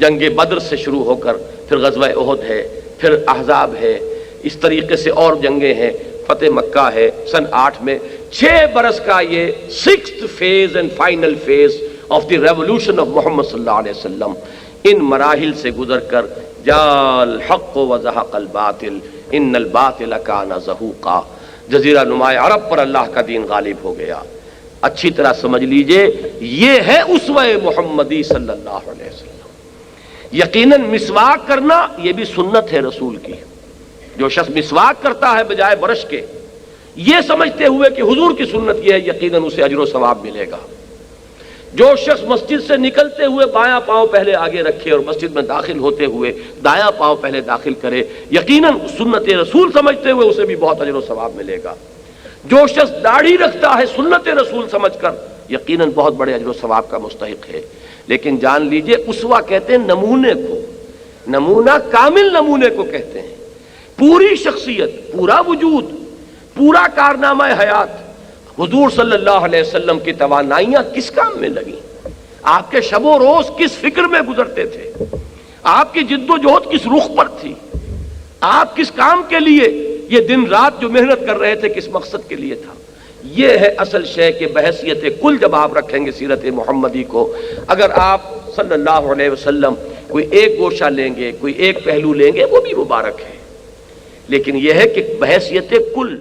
جنگ بدر سے شروع ہو کر پھر غزوہ احد ہے، پھر احزاب ہے، اس طریقے سے اور جنگیں ہیں، فتح مکہ ہے سن 8 میں۔ 6 برس کا یہ 6th phase and final phase of the revolution of محمد صلی اللہ علیہ وسلم، ان مراحل سے گزر کر جاء الحق وزهق الباطل ان الباطل کان زہوقا، جزیرہ نما عرب پر اللہ کا دین غالب ہو گیا۔ اچھی طرح سمجھ لیجئے یہ ہے اسوہ محمدی صلی اللہ علیہ وسلم۔ یقیناً مسواک کرنا یہ بھی سنت ہے رسول کی۔ جو شخص مسواک کرتا ہے بجائے برش کے، یہ سمجھتے ہوئے کہ حضور کی سنت یہ ہے، یقیناً اسے اجر و ثواب ملے گا۔ جو شخص مسجد سے نکلتے ہوئے بایاں پاؤں پہلے آگے رکھے اور مسجد میں داخل ہوتے ہوئے دایاں پاؤں پہلے داخل کرے، یقیناً سنت رسول سمجھتے ہوئے اسے بھی بہت اجر و ثواب ملے گا۔ جو شخص داڑھی رکھتا ہے سنت رسول سمجھ کر، یقیناً بہت بڑے اجر و ثواب کا مستحق ہے۔ لیکن جان لیجئے اسوہ کہتے ہیں نمونے کو، نمونہ کامل نمونے کو کہتے ہیں۔ پوری شخصیت، پورا وجود، پورا کارنامہ حیات، حضور صلی اللہ علیہ وسلم کی توانائیاں کس کام میں لگیں؟ آپ کے شب و روز کس فکر میں گزرتے تھے؟ آپ کی جد و جہد کس رخ پر تھی؟ آپ کس کام کے لیے یہ دن رات جو محنت کر رہے تھے کس مقصد کے لیے تھا؟ یہ ہے اصل شے کہ بحیثیت کل جب آپ رکھیں گے سیرت محمدی کو، اگر آپ صلی اللہ علیہ وسلم کوئی ایک گوشہ لیں گے، کوئی ایک پہلو لیں گے، وہ بھی مبارک ہے، لیکن یہ ہے کہ بحیثیت کل